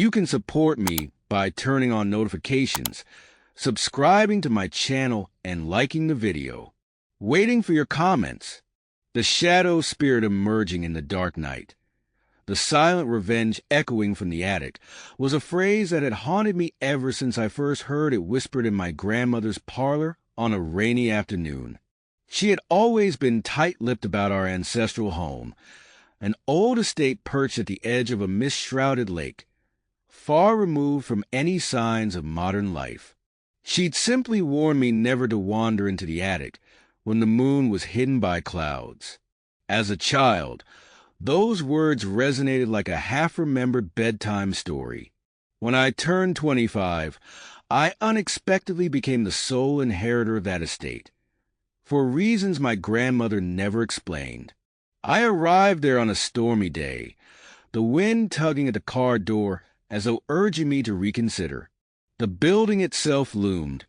You can support me by turning on notifications, subscribing to my channel, and liking the video. Waiting for your comments. The shadow spirit emerging in the dark night. The silent revenge echoing from the attic was a phrase that had haunted me ever since I first heard it whispered in my grandmother's parlor on a rainy afternoon. She had always been tight-lipped about our ancestral home, an old estate perched at the edge of a mist-shrouded lake, far removed from any signs of modern life. She'd simply warned me never to wander into the attic when the moon was hidden by clouds. As a child, those words resonated like a half-remembered bedtime story. When I turned 25, I unexpectedly became the sole inheritor of that estate, for reasons my grandmother never explained. I arrived there on a stormy day, the wind tugging at the car door as though urging me to reconsider. The building itself loomed,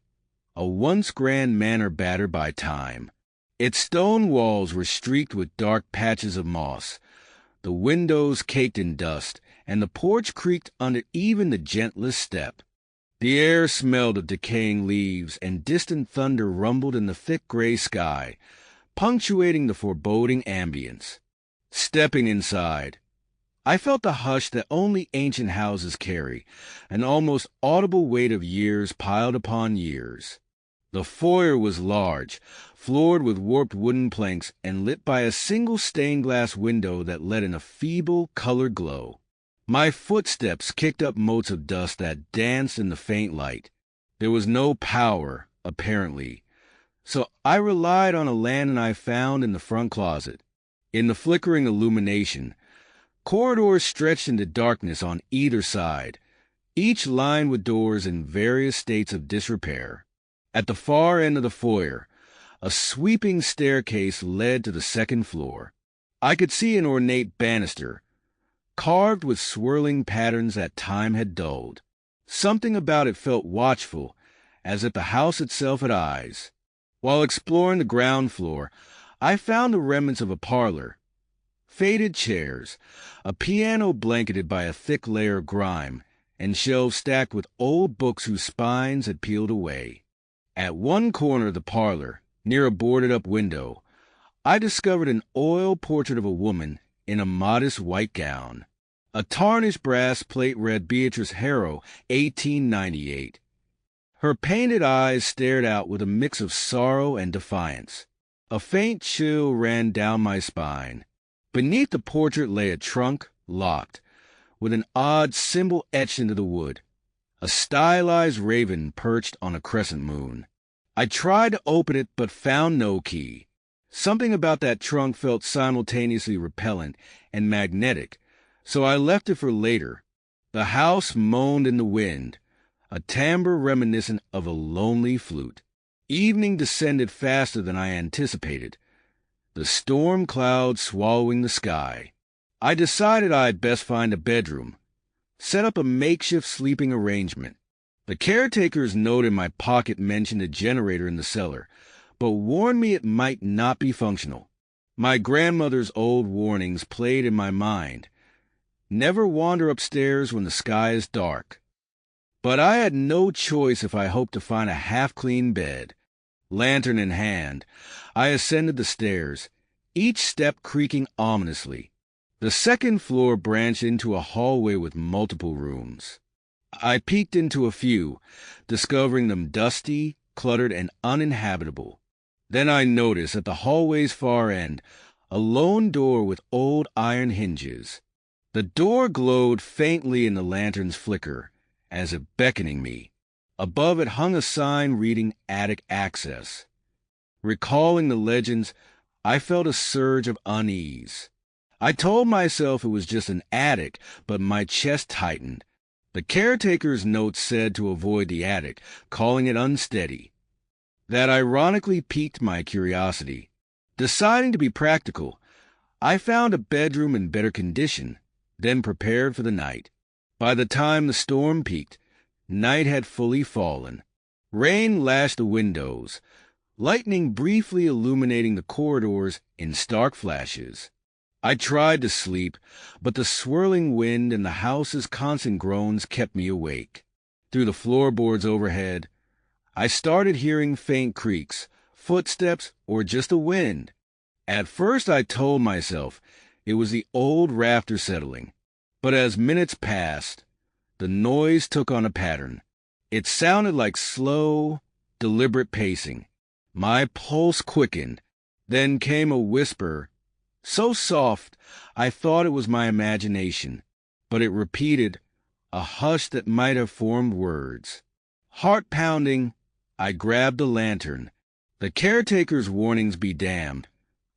a once grand manor battered by time. Its stone walls were streaked with dark patches of moss, the windows caked in dust, and the porch creaked under even the gentlest step. The air smelled of decaying leaves, and distant thunder rumbled in the thick gray sky, punctuating the foreboding ambience. Stepping inside, I felt the hush that only ancient houses carry, an almost audible weight of years piled upon years. The foyer was large, floored with warped wooden planks and lit by a single stained-glass window that let in a feeble, colored glow. My footsteps kicked up motes of dust that danced in the faint light. There was no power, apparently, so I relied on a lantern I found in the front closet. In the flickering illumination, corridors stretched into darkness on either side, each lined with doors in various states of disrepair. At the far end of the foyer, a sweeping staircase led to the second floor. I could see an ornate banister, carved with swirling patterns that time had dulled. Something about it felt watchful, as if the house itself had eyes. While exploring the ground floor, I found the remnants of a parlor. Faded chairs, a piano blanketed by a thick layer of grime, and shelves stacked with old books whose spines had peeled away. At one corner of the parlor, near a boarded-up window, I discovered an oil portrait of a woman in a modest white gown. A tarnished brass plate read Beatrice Harrow, 1898. Her painted eyes stared out with a mix of sorrow and defiance. A faint chill ran down my spine. Beneath the portrait lay a trunk, locked, with an odd symbol etched into the wood. A stylized raven perched on a crescent moon. I tried to open it but found no key. Something about that trunk felt simultaneously repellent and magnetic, so I left it for later. The house moaned in the wind, a timbre reminiscent of a lonely flute. Evening descended faster than I anticipated, the storm clouds swallowing the sky. I decided I'd best find a bedroom, set up a makeshift sleeping arrangement. The caretaker's note in my pocket mentioned a generator in the cellar, but warned me it might not be functional. My grandmother's old warnings played in my mind. Never wander upstairs when the sky is dark. But I had no choice if I hoped to find a half-clean bed. Lantern in hand, I ascended the stairs, each step creaking ominously. The second floor branched into a hallway with multiple rooms. I peeked into a few, discovering them dusty, cluttered, and uninhabitable. Then I noticed at the hallway's far end a lone door with old iron hinges. The door glowed faintly in the lantern's flicker, as if beckoning me. Above it hung a sign reading Attic Access. Recalling the legends, I felt a surge of unease. I told myself it was just an attic, but my chest tightened. The caretaker's note said to avoid the attic, calling it unsteady. That ironically piqued my curiosity. Deciding to be practical, I found a bedroom in better condition, then prepared for the night. By the time the storm peaked, night had fully fallen. Rain lashed the windows, lightning briefly illuminating the corridors in stark flashes. I tried to sleep, but the swirling wind and the house's constant groans kept me awake. Through the floorboards overhead, I started hearing faint creaks, footsteps, or just the wind. At first I told myself it was the old rafter settling, but as minutes passed, the noise took on a pattern. It sounded like slow, deliberate pacing. My pulse quickened. Then came a whisper, so soft I thought it was my imagination, but it repeated, a hush that might have formed words. Heart pounding, I grabbed a lantern. The caretaker's warnings be damned.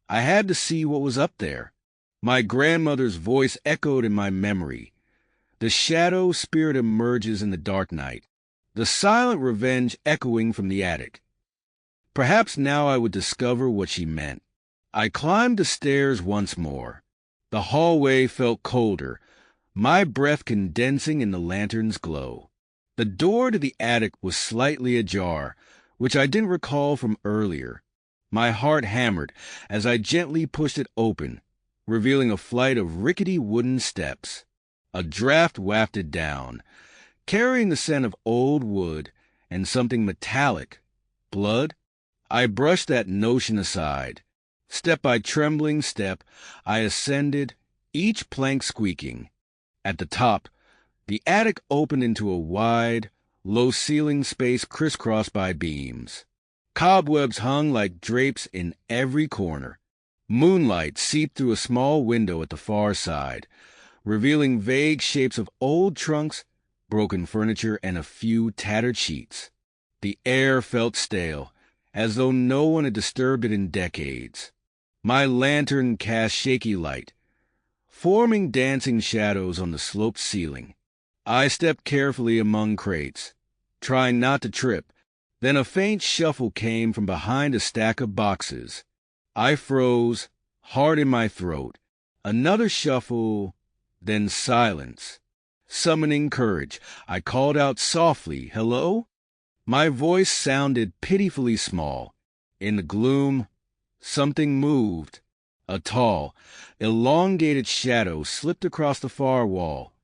I had to see what was up there. My grandmother's voice echoed in my memory. The shadow spirit emerges in the dark night, the silent revenge echoing from the attic. Perhaps now I would discover what she meant. I climbed the stairs once more. The hallway felt colder, my breath condensing in the lantern's glow. The door to the attic was slightly ajar, which I didn't recall from earlier. My heart hammered as I gently pushed it open, revealing a flight of rickety wooden steps. A draft wafted down, carrying the scent of old wood and something metallic. Blood? I brushed that notion aside. Step by trembling step, I ascended, each plank squeaking. At the top, the attic opened into a wide, low-ceilinged space crisscrossed by beams. Cobwebs hung like drapes in every corner. Moonlight seeped through a small window at the far side, revealing vague shapes of old trunks, broken furniture, and a few tattered sheets. The air felt stale, as though no one had disturbed it in decades. My lantern cast shaky light, forming dancing shadows on the sloped ceiling. I stepped carefully among crates, trying not to trip. Then a faint shuffle came from behind a stack of boxes. I froze, heart in my throat. Another shuffle, then silence. Summoning courage, I called out softly, "Hello?" My voice sounded pitifully small. In the gloom, something moved. A tall, elongated shadow slipped across the far wall,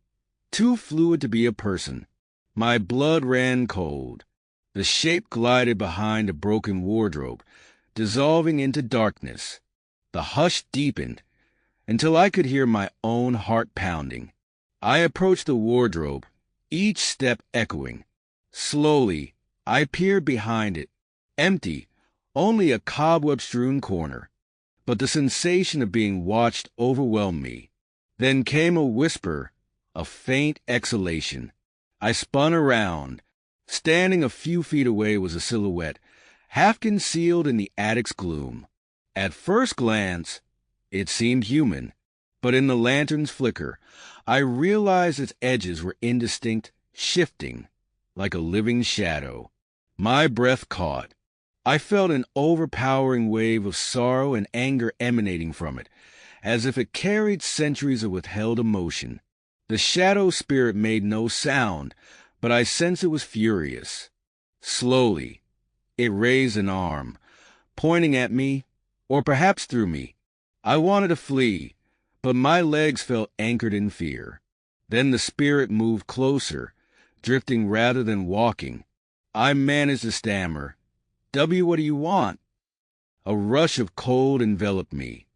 too fluid to be a person. My blood ran cold. The shape glided behind a broken wardrobe, dissolving into darkness. The hush deepened until I could hear my own heart pounding. I approached the wardrobe, each step echoing. Slowly, I peered behind it, empty, only a cobweb-strewn corner. But the sensation of being watched overwhelmed me. Then came a whisper, a faint exhalation. I spun around. Standing a few feet away was a silhouette, half concealed in the attic's gloom. At first glance, it seemed human, but in the lantern's flicker, I realized its edges were indistinct, shifting, like a living shadow. My breath caught. I felt an overpowering wave of sorrow and anger emanating from it, as if it carried centuries of withheld emotion. The shadow spirit made no sound, but I sensed it was furious. Slowly, it raised an arm, pointing at me, or perhaps through me. I wanted to flee, but my legs felt anchored in fear. Then the spirit moved closer, drifting rather than walking. I managed to stammer, "W, what do you want?" A rush of cold enveloped me,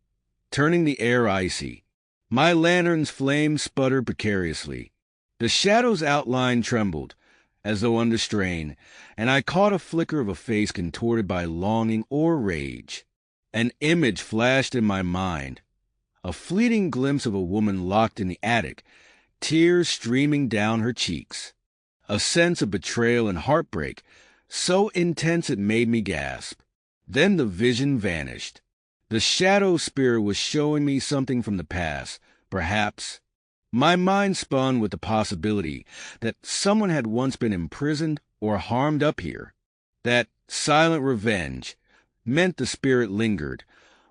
turning the air icy. My lantern's flame sputtered precariously. The shadow's outline trembled, as though under strain, and I caught a flicker of a face contorted by longing or rage. An image flashed in my mind, a fleeting glimpse of a woman locked in the attic, tears streaming down her cheeks. A sense of betrayal and heartbreak, so intense it made me gasp. Then the vision vanished. The shadow spirit was showing me something from the past, perhaps. My mind spun with the possibility that someone had once been imprisoned or harmed up here. That silent revenge meant the spirit lingered,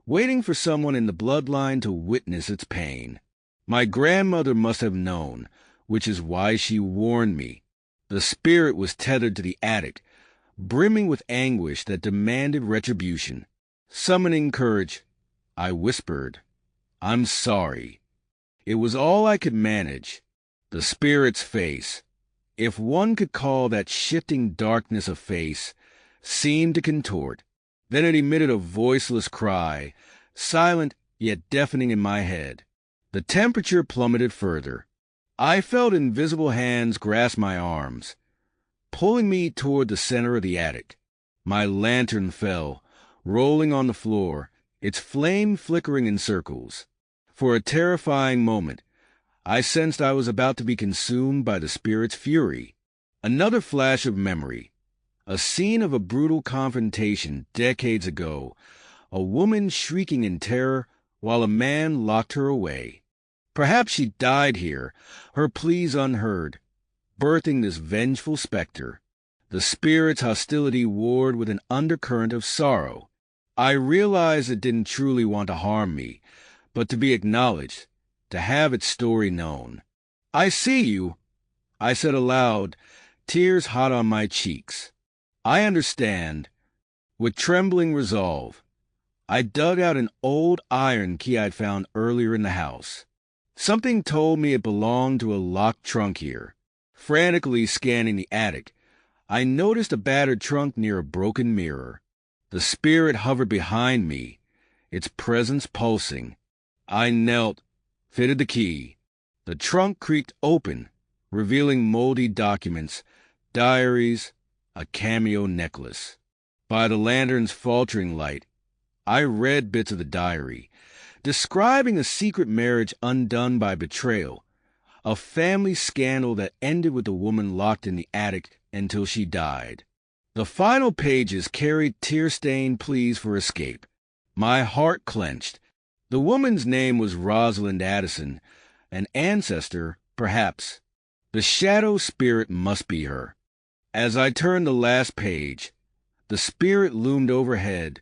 waiting for someone in the bloodline to witness its pain. My grandmother must have known, which is why she warned me. The spirit was tethered to the attic, brimming with anguish that demanded retribution. Summoning courage, I whispered, I'm sorry. It was all I could manage. The spirit's face, if one could call that shifting darkness a face, seemed to contort. Then it emitted a voiceless cry, silent yet deafening in my head. The temperature plummeted further. I felt invisible hands grasp my arms, pulling me toward the center of the attic. My lantern fell, rolling on the floor, its flame flickering in circles. For a terrifying moment, I sensed I was about to be consumed by the spirit's fury. Another flash of memory. A scene of a brutal confrontation decades ago, a woman shrieking in terror while a man locked her away. Perhaps she died here, her pleas unheard, birthing this vengeful specter. The spirit's hostility warred with an undercurrent of sorrow. I realized it didn't truly want to harm me, but to be acknowledged, to have its story known. "I see you," I said aloud, tears hot on my cheeks. "I understand." With trembling resolve, I dug out an old iron key I'd found earlier in the house. Something told me it belonged to a locked trunk here. Frantically scanning the attic, I noticed a battered trunk near a broken mirror. The spirit hovered behind me, its presence pulsing. I knelt, fitted the key. The trunk creaked open, revealing moldy documents, diaries, a cameo necklace. By the lantern's faltering light, I read bits of the diary, describing a secret marriage undone by betrayal, a family scandal that ended with the woman locked in the attic until she died. The final pages carried tear-stained pleas for escape. My heart clenched. The woman's name was Rosalind Addison, an ancestor, perhaps. The shadow spirit must be her. As I turned the last page, the spirit loomed overhead,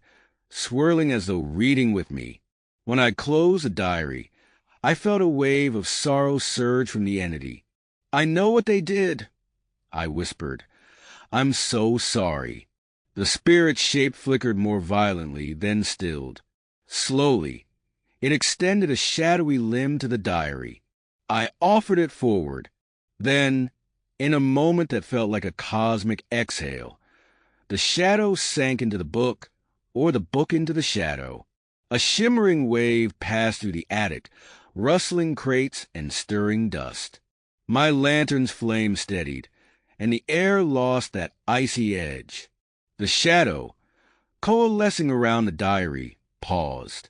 swirling as though reading with me. When I closed the diary, I felt a wave of sorrow surge from the entity. "I know what they did," I whispered. "I'm so sorry." The spirit's shape flickered more violently, then stilled. Slowly, it extended a shadowy limb to the diary. I offered it forward. Then, in a moment that felt like a cosmic exhale, the shadow sank into the book, or the book into the shadow. A shimmering wave passed through the attic, rustling crates and stirring dust. My lantern's flame steadied, and the air lost that icy edge. The shadow, coalescing around the diary, paused.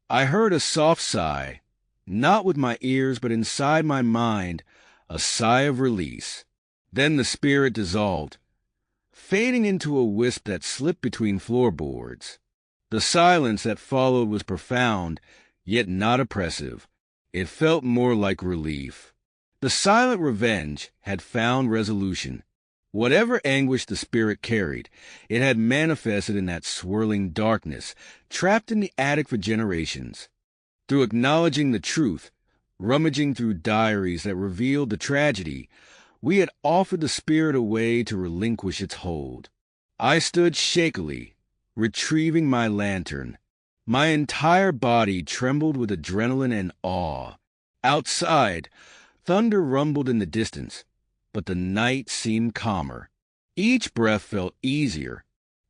I heard a soft sigh, not with my ears but inside my mind, a sigh of release. Then the spirit dissolved, fading into a wisp that slipped between floorboards. The silence that followed was profound, yet not oppressive. It felt more like relief. The silent revenge had found resolution. Whatever anguish the spirit carried, it had manifested in that swirling darkness, trapped in the attic for generations. Through acknowledging the truth, rummaging through diaries that revealed the tragedy, we had offered the spirit a way to relinquish its hold. I stood shakily, retrieving my lantern. My entire body trembled with adrenaline and awe. Outside, thunder rumbled in the distance, but the night seemed calmer. Each breath felt easier.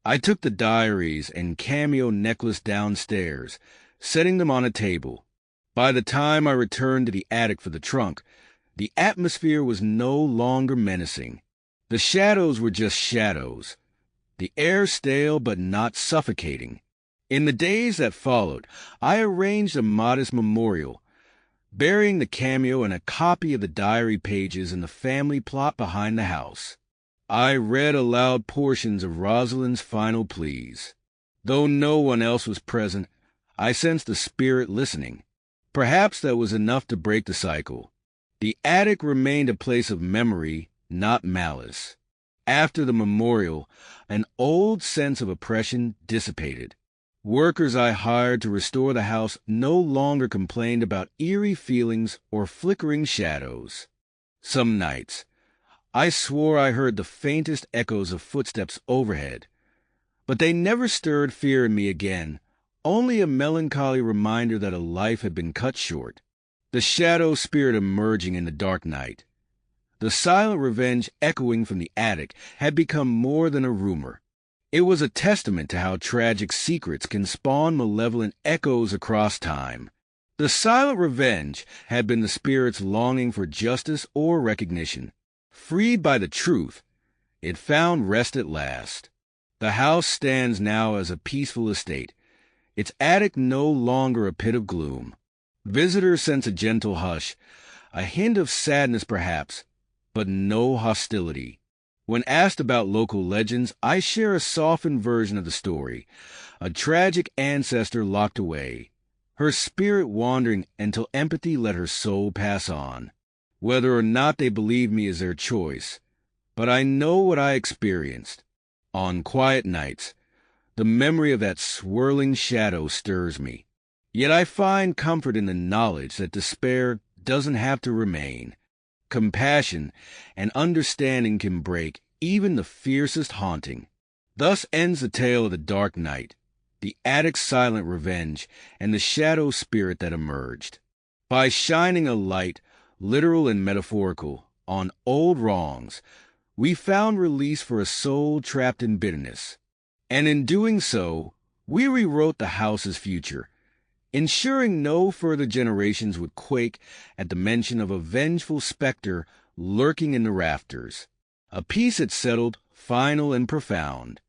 I took the diaries and cameo necklace downstairs, setting them on a table. By the time I returned to the attic for the trunk, the atmosphere was no longer menacing. The shadows were just shadows, the air stale but not suffocating. In the days that followed, I arranged a modest memorial, burying the cameo and a copy of the diary pages in the family plot behind the house. I read aloud portions of Rosalind's final pleas. Though no one else was present, I sensed the spirit listening. Perhaps that was enough to break the cycle. The attic remained a place of memory, not malice. After the memorial, an old sense of oppression dissipated. Workers I hired to restore the house no longer complained about eerie feelings or flickering shadows. Some nights, I swore I heard the faintest echoes of footsteps overhead, but they never stirred fear in me again, only a melancholy reminder that a life had been cut short. The shadow spirit emerging in the dark night. The silent revenge echoing from the attic had become more than a rumor. It was a testament to how tragic secrets can spawn malevolent echoes across time. The silent revenge had been the spirit's longing for justice or recognition. Freed by the truth, it found rest at last. The house stands now as a peaceful estate, its attic no longer a pit of gloom. Visitors sense a gentle hush, a hint of sadness perhaps, but no hostility. When asked about local legends, I share a softened version of the story. A tragic ancestor locked away, her spirit wandering until empathy let her soul pass on. Whether or not they believe me is their choice, but I know what I experienced. On quiet nights, the memory of that swirling shadow stirs me. Yet I find comfort in the knowledge that despair doesn't have to remain. Compassion and understanding can break even the fiercest haunting. Thus ends the tale of the dark night, the attic's silent revenge, and the shadow spirit that emerged. By shining a light, literal and metaphorical, on old wrongs, we found release for a soul trapped in bitterness. And in doing so, we rewrote the house's future, ensuring no further generations would quake at the mention of a vengeful specter lurking in the rafters. A peace that settled, final and profound.